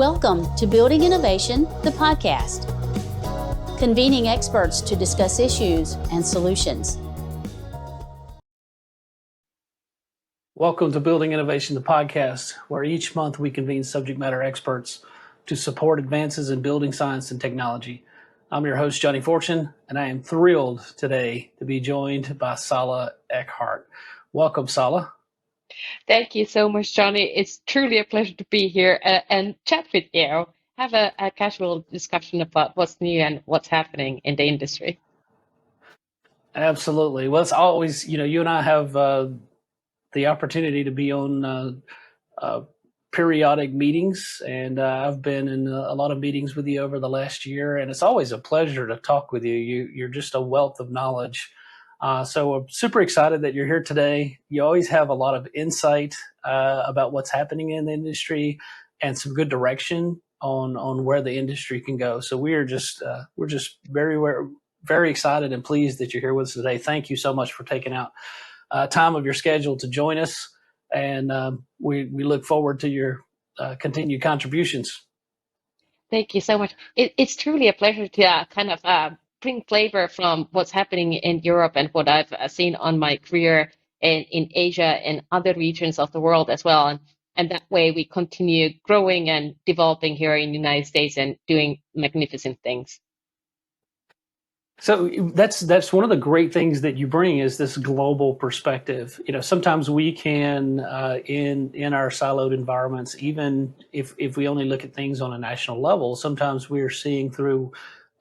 Welcome to Building Innovation, the podcast, convening experts to discuss issues and solutions. Welcome to Building Innovation, the podcast, where each month we convene subject matter experts to support advances in building science and technology. I'm your host, Johnny Fortune, and I am thrilled today to be joined by Salla Eckhardt. Welcome, Salla. Thank you so much, Johnny. It's truly a pleasure to be here and chat with you. Have a casual discussion about what's new and what's happening in the industry. Absolutely. Well, it's always, you and I have the opportunity to be on periodic meetings, and I've been in a lot of meetings with you over the last year, and it's always a pleasure to talk with you. You're just a wealth of knowledge. So I'm super excited that you're here today. You always have a lot of insight about what's happening in the industry and some good direction on where the industry can go. So we're just very excited and pleased that you're here with us today. Thank you so much for taking out time of your schedule to join us, and we look forward to your continued contributions. Thank you so much. It's truly a pleasure to bring flavor from what's happening in Europe and what I've seen on my career in Asia and other regions of the world as well. And that way we continue growing and developing here in the United States and doing magnificent things. So that's one of the great things that you bring is this global perspective. Sometimes we can in our siloed environments, even if we only look at things on a national level, sometimes we are seeing through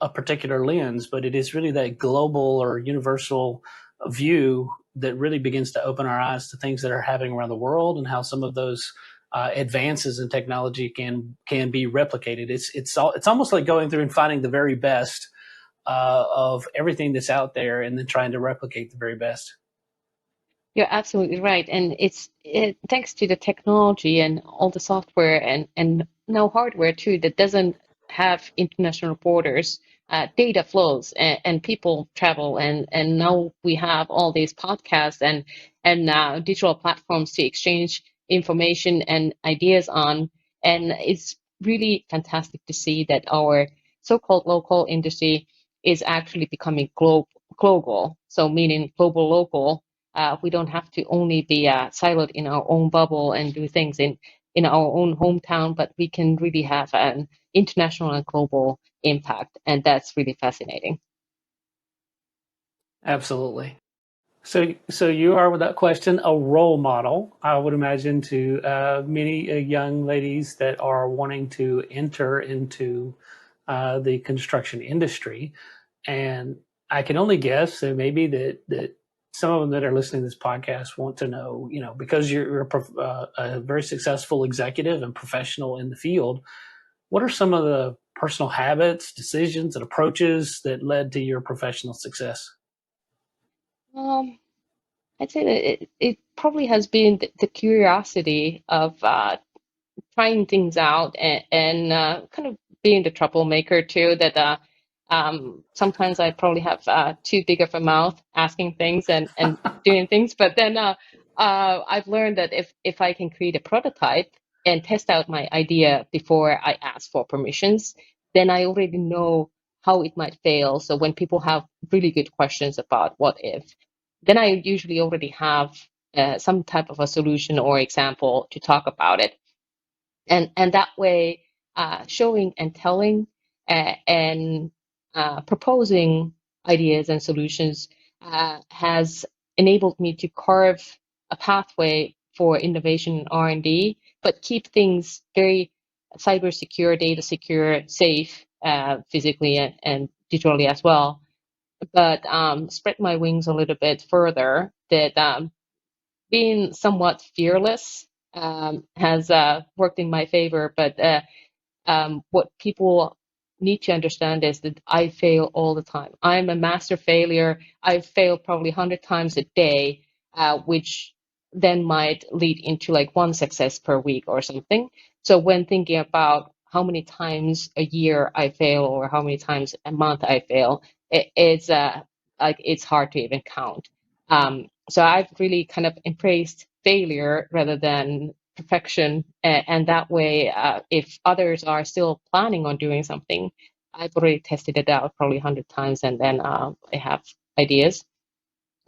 a particular lens, but it is really that global or universal view that really begins to open our eyes to things that are happening around the world and how some of those advances in technology can be replicated. It's almost like going through and finding the very best of everything that's out there and then trying to replicate the very best. You're absolutely right. And it's thanks to the technology and all the software and now hardware too that doesn't have international borders. Data flows and people travel, and now we have all these podcasts and digital platforms to exchange information and ideas on. And it's really fantastic to see that our so-called local industry is actually becoming global. So meaning global local. We don't have to only be siloed in our own bubble and do things in our own hometown, but we can really have an international and global impact. And that's really fascinating. Absolutely. So you are, without question, a role model, I would imagine, to many young ladies that are wanting to enter into the construction industry. And I can only guess, so maybe that some of them that are listening to this podcast want to know, because you're a very successful executive and professional in the field, what are some of the personal habits, decisions, and approaches that led to your professional success? I'd say that it probably has been the curiosity of trying things out and kind of being the troublemaker too, that sometimes I probably have too big of a mouth asking things and doing things. But then I've learned that if I can create a prototype and test out my idea before I ask for permissions, then I already know how it might fail. So when people have really good questions about what if, then I usually already have some type of a solution or example to talk about it. And that way, showing and telling and proposing ideas and solutions has enabled me to carve a pathway for innovation and R&D, but keep things very cyber secure, data secure, safe, physically and digitally as well. But spread my wings a little bit further, that being somewhat fearless has worked in my favor. But what people need to understand is that I fail all the time. I'm a master failure. I fail probably 100 times a day, which then might lead into like one success per week or something. So when thinking about how many times a year I fail or how many times a month I fail, it's hard to even count. So I've really kind of embraced failure rather than perfection. And that way, if others are still planning on doing something, I've already tested it out probably 100 times, and then I have ideas.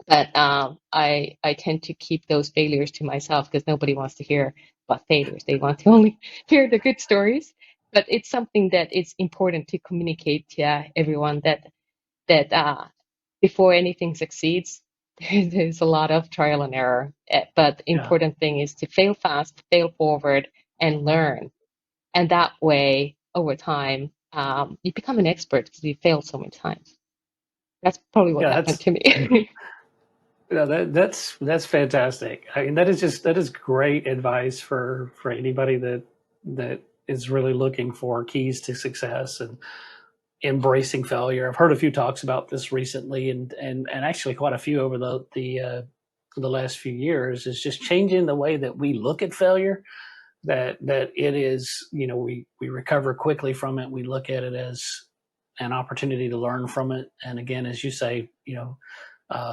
But I tend to keep those failures to myself because nobody wants to hear about failures. They want to only hear the good stories. But it's something that it's important to communicate to everyone that before anything succeeds, there's a lot of trial and error. But the Yeah. important thing is to fail fast, fail forward, and learn. And that way, over time, you become an expert because you failed so many times. That's probably what Yeah, happened to me. yeah, that's fantastic. I mean, that is great advice for anybody that is really looking for keys to success and embracing failure. I've heard a few talks about this recently, and actually quite a few over the last few years. Is just changing the way that we look at failure. That it is, we recover quickly from it. We look at it as an opportunity to learn from it. And again, as you say,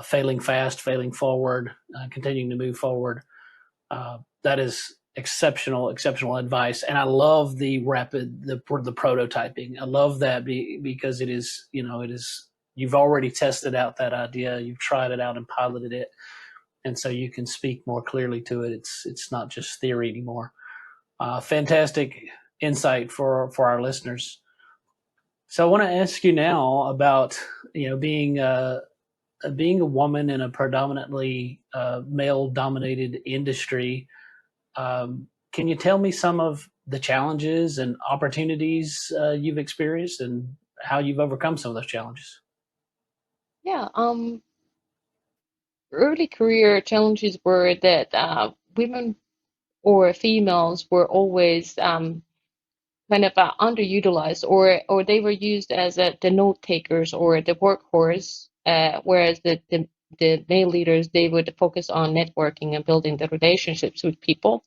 failing fast, failing forward, continuing to move forward. That is exceptional advice. And I love the prototyping. I love that because it is, you've already tested out that idea. You've tried it out and piloted it. And so you can speak more clearly to it. It's not just theory anymore. Fantastic insight for our listeners. So I want to ask you now about being a woman in a predominantly male-dominated industry. Can you tell me some of the challenges and opportunities you've experienced and how you've overcome some of those challenges? Yeah, early career challenges were that women or females were always kind of underutilized, or they were used as the note takers or the workhorse, whereas the male leaders, they would focus on networking and building the relationships with people.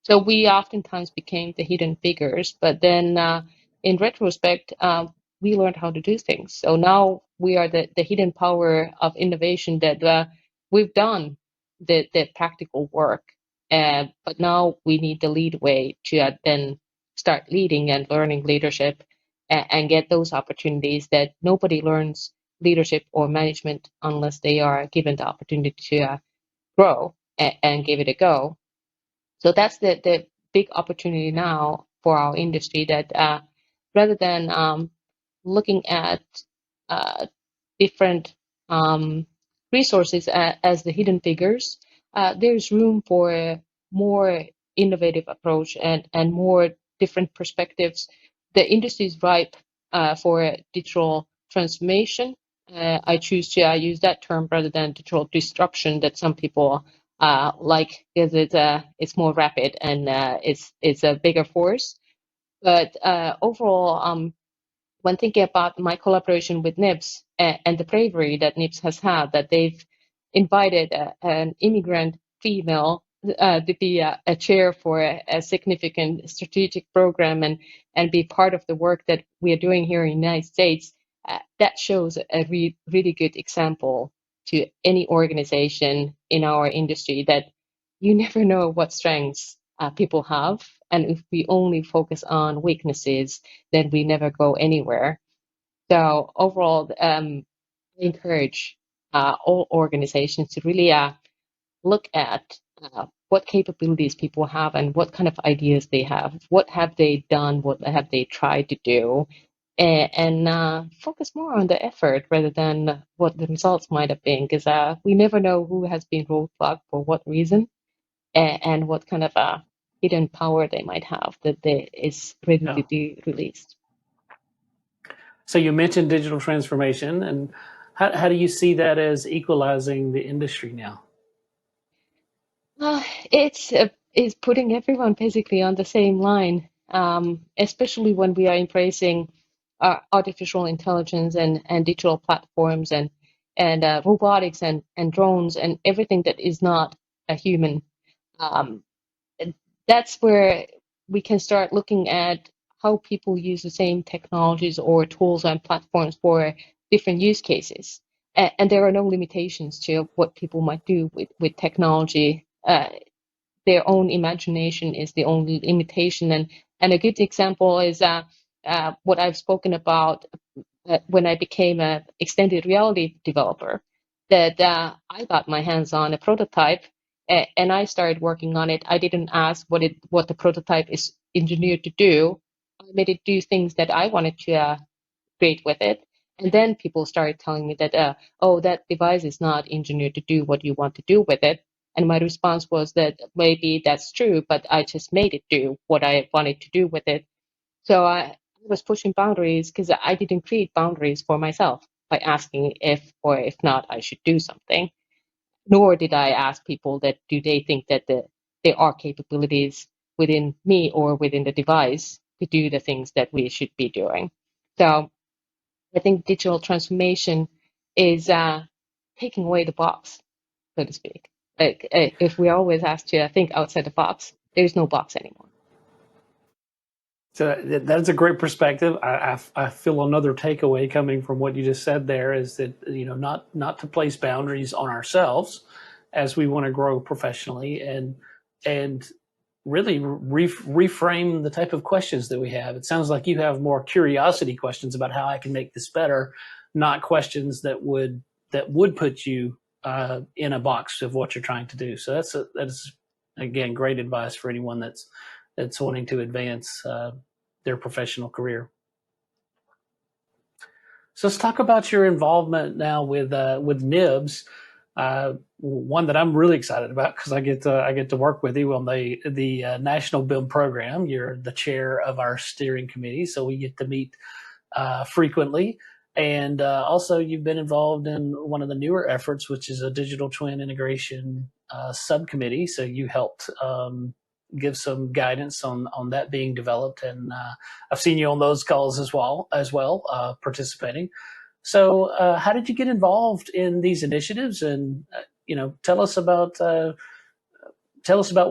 So we oftentimes became the hidden figures, but then in retrospect, we learned how to do things. So now we are the hidden power of innovation that we've done the practical work, but now we need the lead way to then start leading and learning leadership and get those opportunities that nobody learns leadership or management unless they are given the opportunity to grow and give it a go. So that's the big opportunity now for our industry that rather than looking at uh, different um, resources as the hidden figures, there's room for a more innovative approach and more different perspectives. The industry is ripe for digital transformation. I choose to use that term rather than digital disruption that some people like because it's more rapid and it's a bigger force. But overall, when thinking about my collaboration with NIBS and the bravery that NIBS has had, that they've invited an immigrant female to be a chair for a significant strategic program and be part of the work that we are doing here in the United States, that shows a really good example to any organization in our industry that you never know what strengths people have. And if we only focus on weaknesses, then we never go anywhere. So overall, I encourage all organizations to really look at what capabilities people have and what kind of ideas they have. What have they done? What have they tried to do? And focus more on the effort rather than what the results might have been, because we never know who has been roadblocked for what reason and what kind of hidden power they might have that is ready Yeah. to be released. So you mentioned digital transformation, and how do you see that as equalizing the industry now? Uh, it's putting everyone basically on the same line, especially when we are embracing artificial intelligence and digital platforms and robotics and drones and everything that is not a human. Um, that's where we can start looking at how people use the same technologies or tools and platforms for different use cases. And there are no limitations to what people might do with technology. their own imagination is the only limitation. And a good example is what I've spoken about when I became an extended reality developer, that I got my hands on a prototype and I started working on it. I didn't ask what the prototype is engineered to do. I made it do things that I wanted to create with it. And then people started telling me that, oh, that device is not engineered to do what you want to do with it. And my response was that maybe that's true, but I just made it do what I wanted to do with it. So I was pushing boundaries because I didn't create boundaries for myself by asking if or if not I should do something. Nor did I ask people that do they think that there are capabilities within me or within the device to do the things that we should be doing. So I think digital transformation is taking away the box, so to speak. Like if we always ask to think outside the box, there's no box anymore. So that's a great perspective. I feel another takeaway coming from what you just said there is that, not to place boundaries on ourselves as we want to grow professionally, and really reframe the type of questions that we have. It sounds like you have more curiosity questions about how I can make this better, not questions that would put you in a box of what you're trying to do. So that's again great advice for anyone that's wanting to advance their professional career. So let's talk about your involvement now with NIBS. One that I'm really excited about because I get to work with you on the National BIM program. You're the chair of our steering committee, so we get to meet frequently. And also, you've been involved in one of the newer efforts, which is a digital twin integration subcommittee. So you helped give some guidance on that being developed, and I've seen you on those calls as well participating. So how did you get involved in these initiatives, and tell us about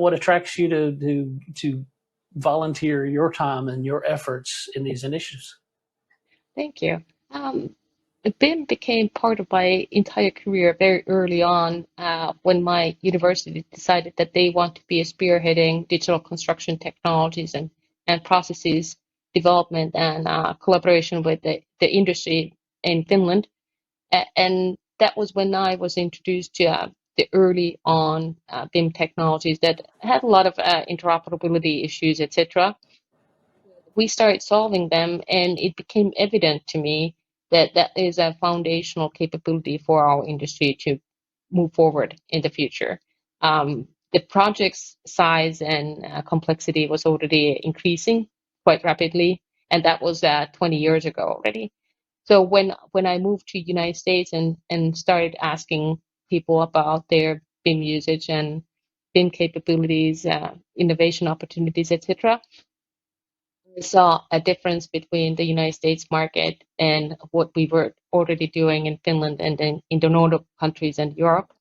what attracts you to volunteer your time and your efforts in these initiatives? Thank you. BIM became part of my entire career very early on when my university decided that they want to be spearheading digital construction technologies and processes development and collaboration with the industry in Finland. And that was when I was introduced to the early on BIM technologies that had a lot of interoperability issues, etc. We started solving them, and it became evident to me that that is a foundational capability for our industry to move forward in the future. The project's size and complexity was already increasing quite rapidly, and that was 20 years ago already. So when I moved to United States and started asking people about their BIM usage and BIM capabilities, innovation opportunities, etc., I saw a difference between the United States market and what we were already doing in Finland and then in the Nordic countries and Europe.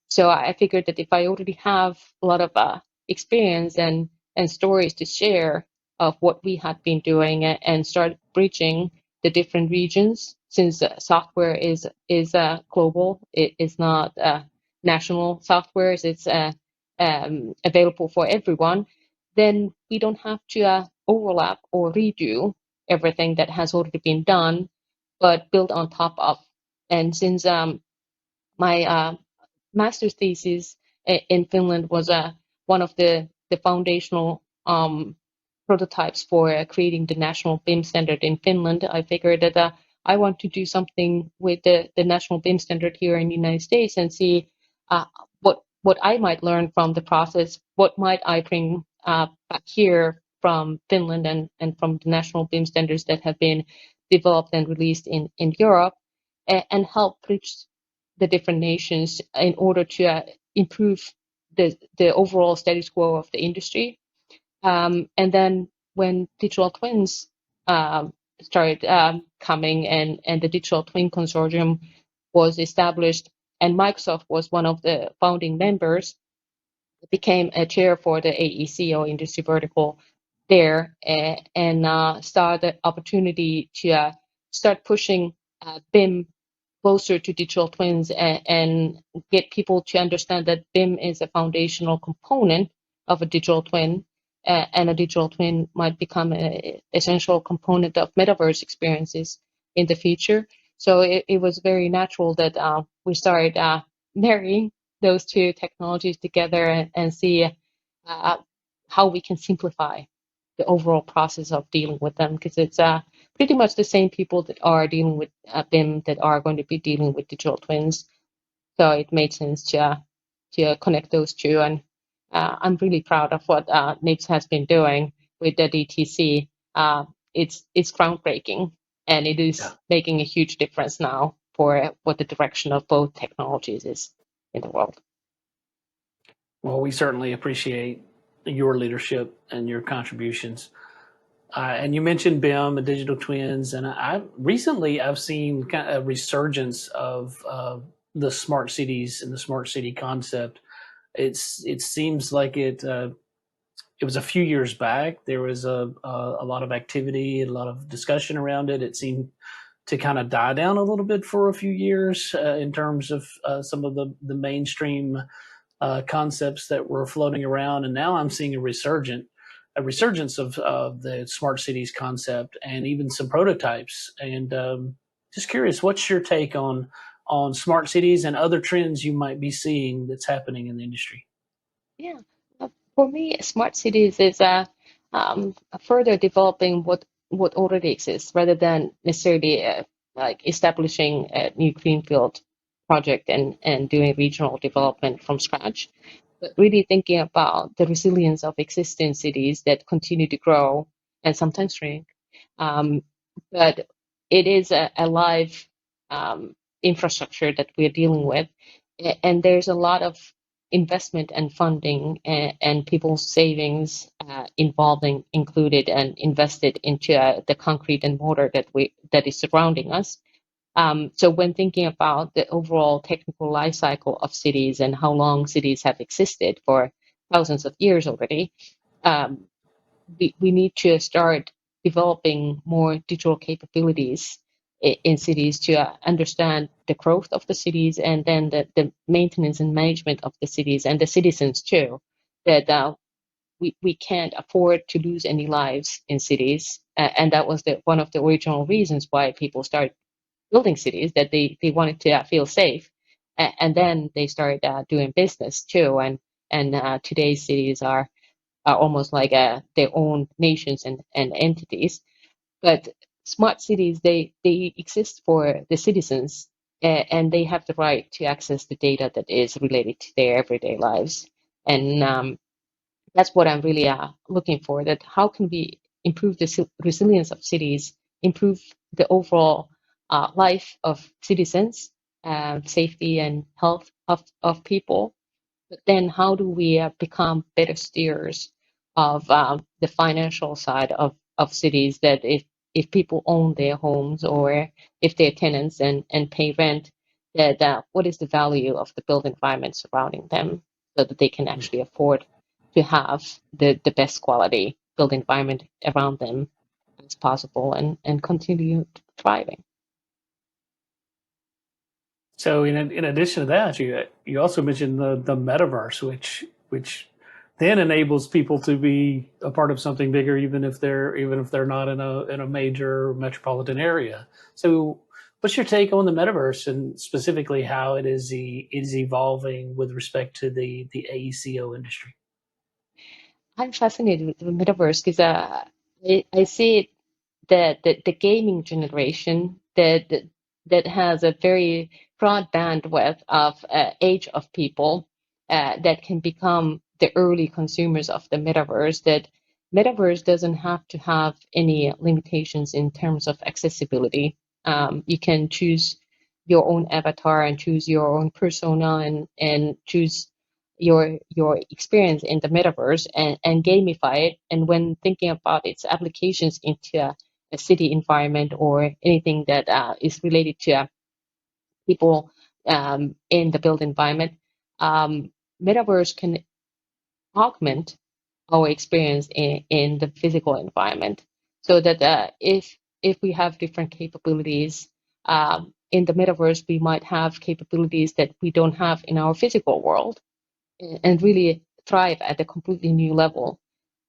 So I figured that if I already have a lot of experience and stories to share of what we had been doing and start bridging the different regions, since software is global, it is not national software, it's available for everyone, then we don't have to overlap or redo everything that has already been done, but build on top of. And since my master's thesis in Finland was one of the foundational prototypes for creating the national BIM standard in Finland, I figured that I want to do something with the national BIM standard here in the United States and see what I might learn from the process, what might I bring back here from Finland and from the national BIM standards that have been developed and released in Europe, and help bridge the different nations in order to improve the overall status quo of the industry. And then when digital twins started coming and the digital twin consortium was established and Microsoft was one of the founding members, became a chair for the AEC or industry vertical there, and saw the opportunity to start pushing BIM closer to digital twins and get people to understand that BIM is a foundational component of a digital twin, and a digital twin might become an essential component of metaverse experiences in the future. So it was very natural that we started marrying those two technologies together and see how we can simplify the overall process of dealing with them, because it's pretty much the same people that are dealing with BIM that are going to be dealing with digital twins. So it made sense to connect those two, and I'm really proud of what NIBS has been doing with the DTC. It's groundbreaking, and it is making a huge difference now for what the direction of both technologies is in the world. Well, we certainly appreciate your leadership and your contributions. And you mentioned BIM and digital twins, and I've seen kind of a resurgence of the smart cities and the smart city concept. It seems like it was a few years back. There was a lot of activity, a lot of discussion around it. It seemed to kind of die down a little bit for a few years in terms of some of the mainstream concepts that were floating around, and now I'm seeing a resurgence of the smart cities concept and even some prototypes. And just curious, what's your take on smart cities and other trends you might be seeing that's happening in the industry? Yeah, for me, smart cities is further developing what already exists, rather than necessarily like establishing a new greenfield project and doing regional development from scratch, but really thinking about the resilience of existing cities that continue to grow and sometimes shrink. Um, but it is a live infrastructure that we're dealing with, and there's a lot of investment and funding and people's savings involving included and invested into the concrete and mortar that is surrounding us. So when thinking about the overall technical life cycle of cities and how long cities have existed for thousands of years already, um, we need to start developing more digital capabilities in cities to understand the growth of the cities, and then the maintenance and management of the cities and the citizens too. That we can't afford to lose any lives in cities, and that was one of the original reasons why people started building cities, that they wanted to feel safe, and then they started doing business too, and today's cities are almost like their own nations and entities. But smart cities, they exist for the citizens, and they have the right to access the data that is related to their everyday lives. And that's what I'm really looking for, that how can we improve the resilience of cities, improve the overall life of citizens, safety and health of people, but then how do we become better steers of the financial side of cities, that if people own their homes or if they're tenants and pay rent, that what is the value of the built environment surrounding them, so that they can actually afford to have the best quality built environment around them as possible and continue thriving. So in addition to that, you also mentioned the metaverse, which then enables people to be a part of something bigger, even if they're not in a major metropolitan area. So, what's your take on the metaverse, and specifically how it is evolving with respect to the AECO industry? I'm fascinated with the metaverse because I see it, the gaming generation that has a very broad bandwidth of age of people that can become the early consumers of the metaverse. That metaverse doesn't have to have any limitations in terms of accessibility. You can choose your own avatar and choose your own persona and choose your experience in the metaverse and gamify it. And when thinking about its applications into a city environment or anything that is related to people in the built environment, metaverse can augment our experience in the physical environment, so that if we have different capabilities, in the metaverse, we might have capabilities that we don't have in our physical world and really thrive at a completely new level.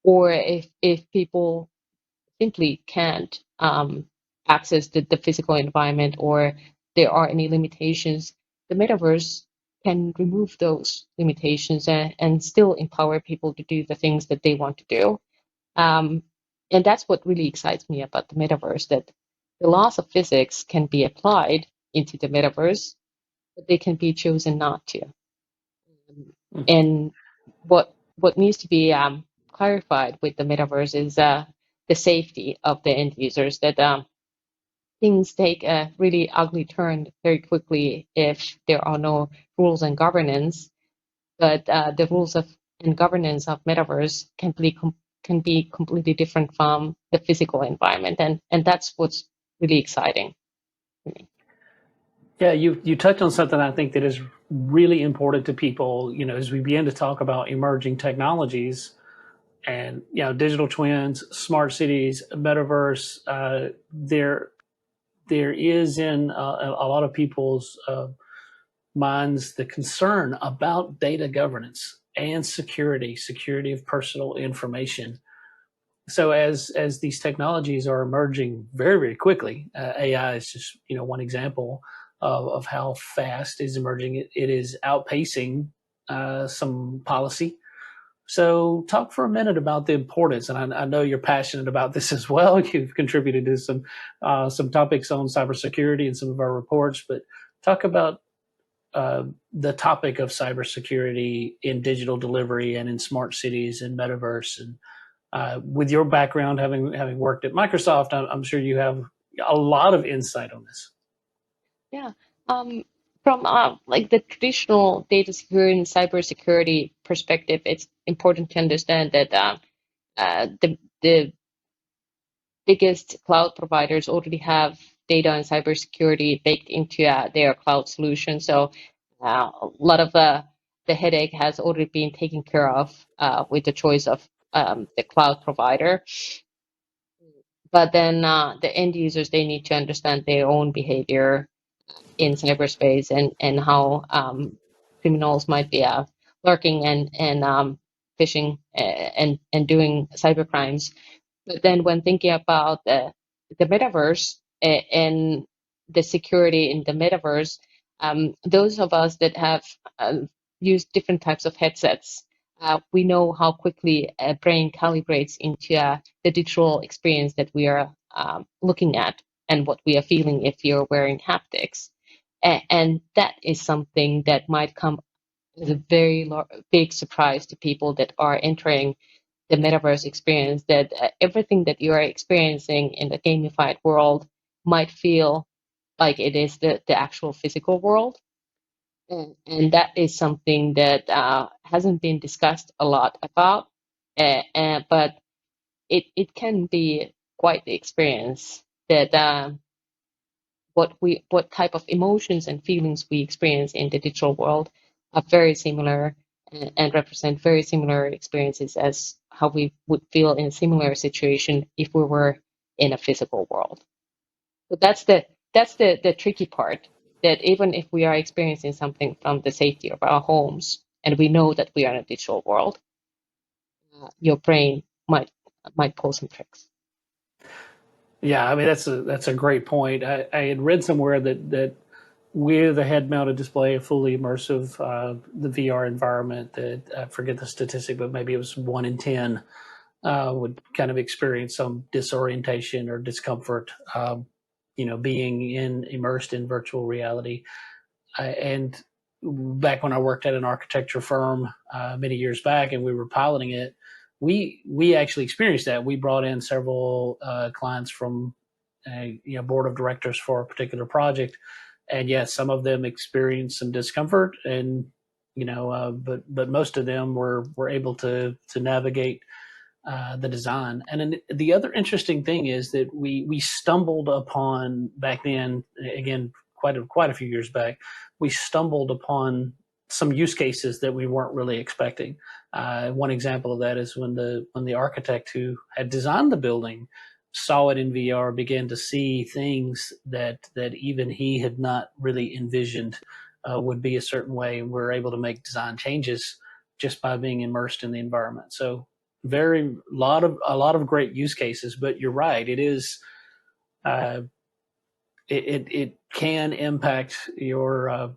Or if people simply can't access the physical environment, or there are any limitations, the metaverse can remove those limitations and still empower people to do the things that they want to do. And that's what really excites me about the metaverse, that the laws of physics can be applied into the metaverse, but they can be chosen not to. And what needs to be clarified with the metaverse is the safety of the end users, that things take a really ugly turn very quickly if there are no rules and governance. But the rules of and governance of metaverse can be completely different from the physical environment, and that's what's really exciting to me. Yeah, you touched on something I think that is really important to people. As we begin to talk about emerging technologies and digital twins, smart cities, metaverse, there is in a lot of people's minds the concern about data governance and security of personal information. So as these technologies are emerging very, very quickly, AI is just one example of how fast it's emerging. It is outpacing some policy. So talk for a minute about the importance, and I know you're passionate about this as well. You've contributed to some topics on cybersecurity in some of our reports, but talk about the topic of cybersecurity in digital delivery and in smart cities and metaverse. And with your background, having worked at Microsoft, I'm sure you have a lot of insight on this. Yeah. From like the traditional data security and cybersecurity perspective, it's important to understand that the biggest cloud providers already have data and cybersecurity baked into their cloud solution. So a lot of the headache has already been taken care of with the choice of the cloud provider. But then the end users, they need to understand their own behavior in cyberspace, and how criminals might be lurking and phishing and doing cyber crimes. But then when thinking about the metaverse and the security in the metaverse, those of us that have used different types of headsets, we know how quickly a brain calibrates into the digital experience that we are looking at and what we are feeling if you're wearing haptics. And that is something that might come as a very big surprise to people that are entering the metaverse experience, that everything that you are experiencing in the gamified world might feel like it is the actual physical world. And that is something that hasn't been discussed a lot about, but it can be quite the experience, that what type of emotions and feelings we experience in the digital world are very similar, and represent very similar experiences as how we would feel in a similar situation if we were in a physical world. So that's the tricky part, that even if we are experiencing something from the safety of our homes and we know that we are in a digital world, your brain might pull some tricks. Yeah, I mean that's a great point. I had read somewhere that with a head-mounted display, a fully immersive the VR environment, that I forget the statistic, but maybe it was 1 in 10 would kind of experience some disorientation or discomfort, being immersed in virtual reality. And back when I worked at an architecture firm many years back, and we were piloting it, we actually experienced that. We brought in several clients from a board of directors for a particular project, and yes, some of them experienced some discomfort, and but most of them were able to navigate the design. And then the other interesting thing is that we stumbled upon back then, again, quite a few years back, we stumbled upon some use cases that we weren't really expecting. One example of that is when the architect who had designed the building saw it in VR began to see things that even he had not really envisioned would be a certain way, and we're able to make design changes just by being immersed in the environment. So a lot of great use cases, but you're right, it is uh, it can impact your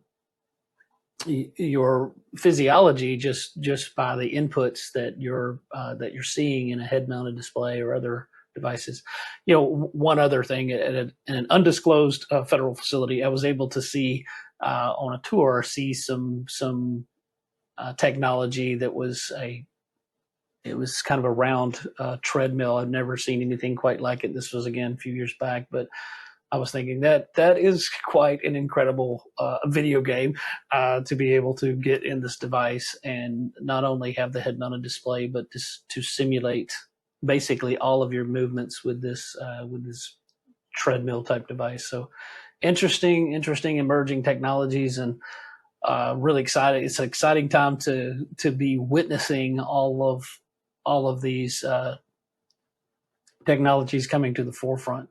physiology just by the inputs that you're seeing in a head mounted display or other devices. One other thing, in an undisclosed federal facility, I was able to see on a tour, see some technology that was it was kind of a round treadmill. I've never seen anything quite like it. This was again a few years back, but I was thinking that is quite an incredible video game to be able to get in this device and not only have the head-mounted display, but just to simulate basically all of your movements with this treadmill type device. So interesting emerging technologies, and really excited. It's an exciting time to be witnessing all of these technologies coming to the forefront.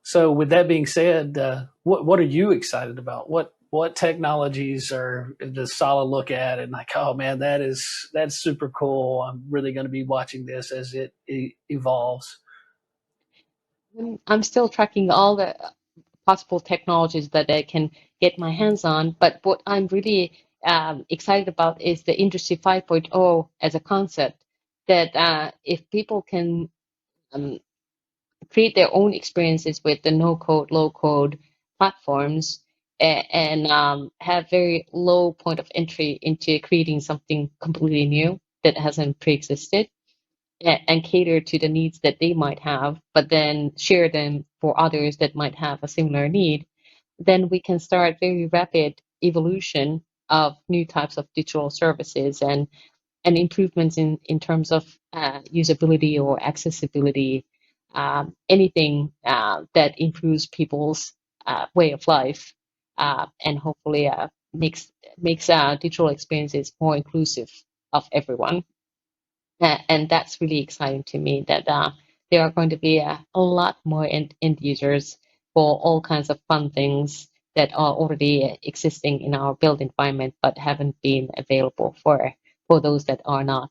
So, with that being said, what are you excited about? What technologies does Salla look at and like, oh man, that's super cool. I'm really going to be watching this as it evolves. I'm still tracking all the possible technologies that I can get my hands on, but what I'm really excited about is the Industry 5.0 as a concept. That if people can um, create their own experiences with the no-code, low-code platforms, and have very low point of entry into creating something completely new that hasn't pre-existed, and cater to the needs that they might have, but then share them for others that might have a similar need, then we can start very rapid evolution of new types of digital services and improvements in terms of usability or accessibility, anything that improves people's way of life, and hopefully makes digital experiences more inclusive of everyone. And that's really exciting to me that there are going to be a lot more end users for all kinds of fun things that are already existing in our built environment but haven't been available for those that are not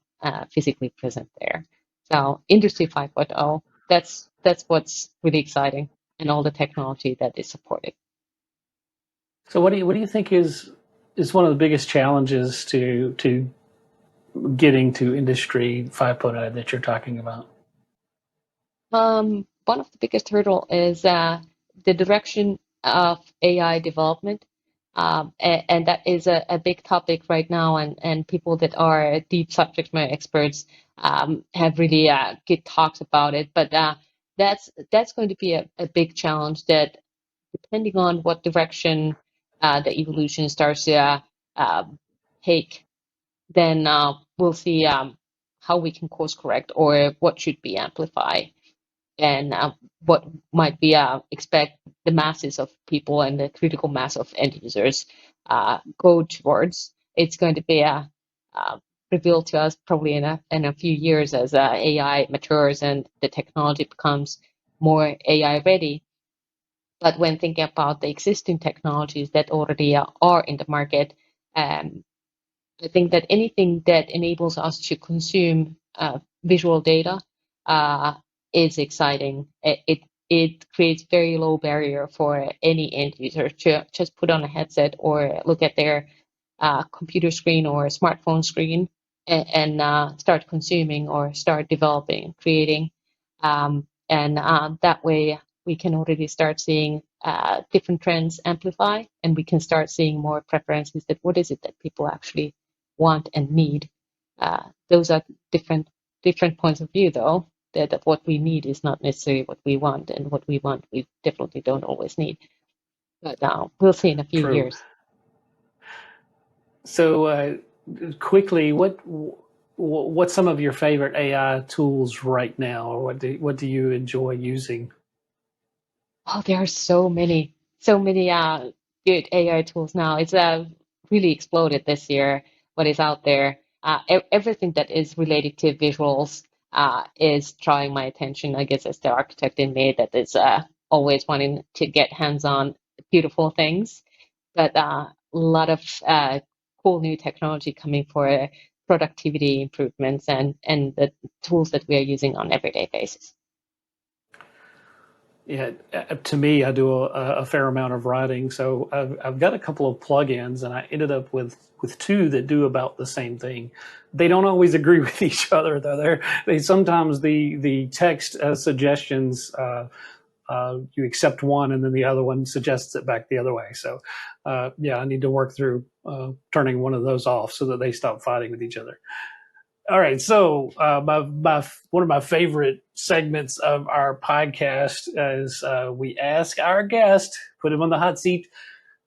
physically present there. So Industry 5.0, that's what's really exciting, and all the technology that is supported. So, what do you think is one of the biggest challenges to getting to Industry 5.0 that you're talking about? One of the biggest hurdle is the direction of AI development, and that is a big topic right now. And people that are deep subject matter experts have really good talks about it. But that's going to be a big challenge. That depending on what direction the evolution starts to take, then we'll see how we can course correct or what should be amplified, and what might be expect the masses of people and the critical mass of end users go towards. It's going to be revealed to us probably in a few years as AI matures and the technology becomes more AI ready. But when thinking about the existing technologies that already are in the market, um, I think that anything that enables us to consume visual data uh, is exciting. It creates very low barrier for any end user to just put on a headset or look at their computer screen or smartphone screen and start consuming or start developing, creating. And that way we can already start seeing different trends amplify, and we can start seeing more preferences that what is it that people actually want and need. Those are different points of view, though. That what we need is not necessarily what we want, and what we want we definitely don't always need. But we'll see in a few True. years. So, quickly, what's some of your favorite AI tools right now, or what do you enjoy using? Oh, there are so many good AI tools now. It's really exploded this year. What is out there, everything that is related to visuals, is drawing my attention, I guess, as the architect in me that is always wanting to get hands-on beautiful things, but a lot of cool new technology coming for productivity improvements and the tools that we are using on an everyday basis. Yeah, to me, I do a fair amount of writing, so I've got a couple of plugins, and I ended up with two that do about the same thing. They don't always agree with each other, though. They sometimes the text suggestions you accept one, and then the other one suggests it back the other way. So, yeah, I need to work through turning one of those off so that they stop fighting with each other. All right, so one of my favorite segments of our podcast is we ask our guest, put him on the hot seat,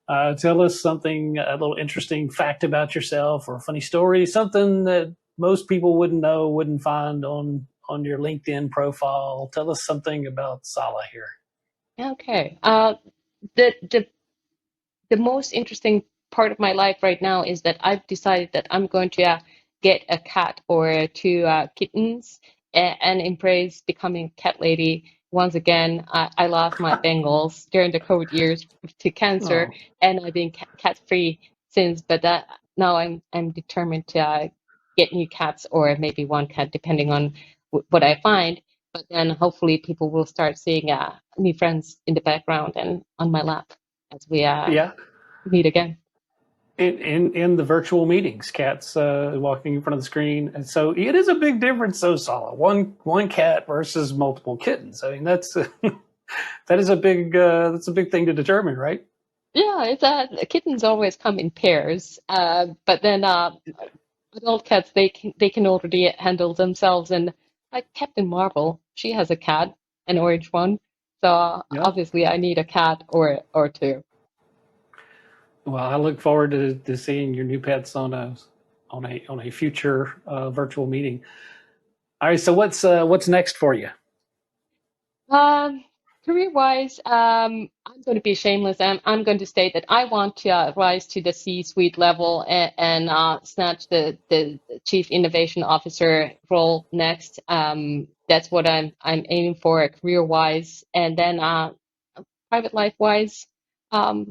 tell us something, a little interesting fact about yourself or a funny story, something that most people wouldn't know, wouldn't find on your LinkedIn profile. Tell us something about Salla here. Okay. The most interesting part of my life right now is that I've decided that I'm going to get a cat or two kittens and embrace becoming cat lady. Once again, I lost my Bengals during the COVID years to cancer, Oh, and I've been cat free since. But now I'm determined to get new cats or maybe one cat, depending on what I find. But then hopefully people will start seeing new friends in the background and on my lap as we yeah. meet again. In the virtual meetings, cats walking in front of the screen, and so it is a big difference. So solid one cat versus multiple kittens. I mean, that's that is a big that's a big thing to determine, right? Yeah, it's kittens always come in pairs, but then adult cats they can already handle themselves. And like Captain Marvel, she has a cat, an orange one. So Yeah. obviously I need a cat or two. Well, I look forward to seeing your new pets on a future virtual meeting. All right. So what's next for you? Um, Career-wise, I'm going to be shameless. I'm going to state that I want to rise to the C-suite level and snatch the Chief Innovation Officer role next. That's what I'm aiming for career-wise, and then private life-wise, I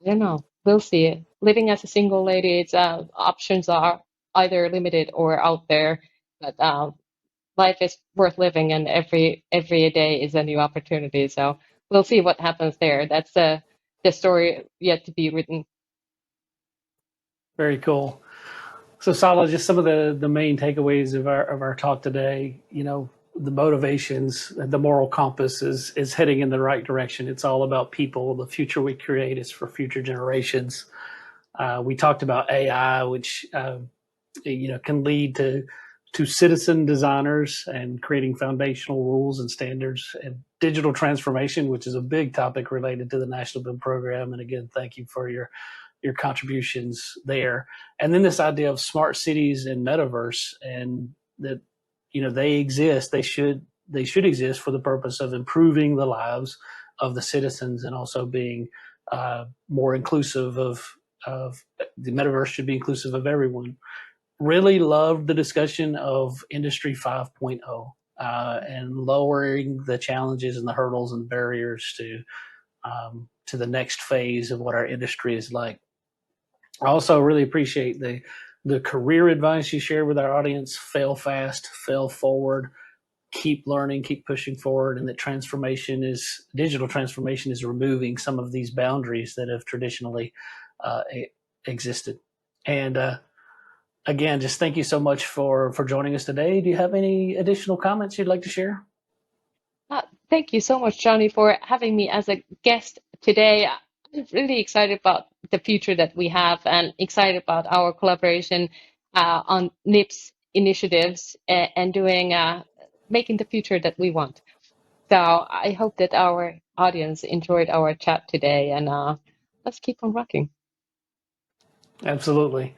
don't know. We'll see. Living as a single lady, its options are either limited or out there, but life is worth living, and every day is a new opportunity. So we'll see what happens there. That's the story yet to be written. Very cool. So, Sala, just some of the main takeaways of our talk today. You know, the motivations, the moral compass is heading in the right direction. It's all about people. The future we create is for future generations. We talked about AI, which can lead to citizen designers and creating foundational rules and standards, and digital transformation, which is a big topic related to the National BIM program. And again, thank you for your contributions there. And then this idea of smart cities and metaverse, and that they exist. They should exist for the purpose of improving the lives of the citizens, and also being more inclusive of the metaverse should be inclusive of everyone. Really loved the discussion of Industry 5.0 and lowering the challenges and the hurdles and barriers to the next phase of what our industry is like. I also really appreciate the career advice you shared with our audience. Fail fast, fail forward, keep learning, keep pushing forward, and that digital transformation is removing some of these boundaries that have traditionally existed. And again, just thank you so much for joining us today. Do you have any additional comments you'd like to share? Thank you so much, Johnny, for having me as a guest today. I'm really excited about the future that we have and excited about our collaboration on NIBS initiatives and doing making the future that we want. So I hope that our audience enjoyed our chat today, and let's keep on rocking. Absolutely.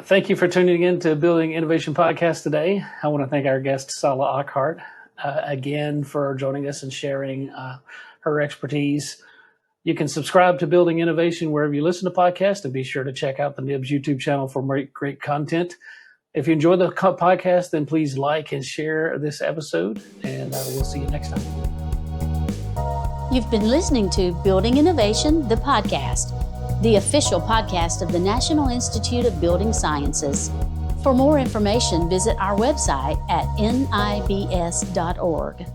Thank you for tuning in to Building Innovation Podcast today. I want to thank our guest, Salla Eckhardt, again for joining us and sharing her expertise. You can subscribe to Building Innovation wherever you listen to podcasts, and be sure to check out the NIBS YouTube channel for great content. If you enjoy the podcast, then please like and share this episode, and we'll see you next time. You've been listening to Building Innovation, the podcast, the official podcast of the National Institute of Building Sciences. For more information, visit our website at nibs.org.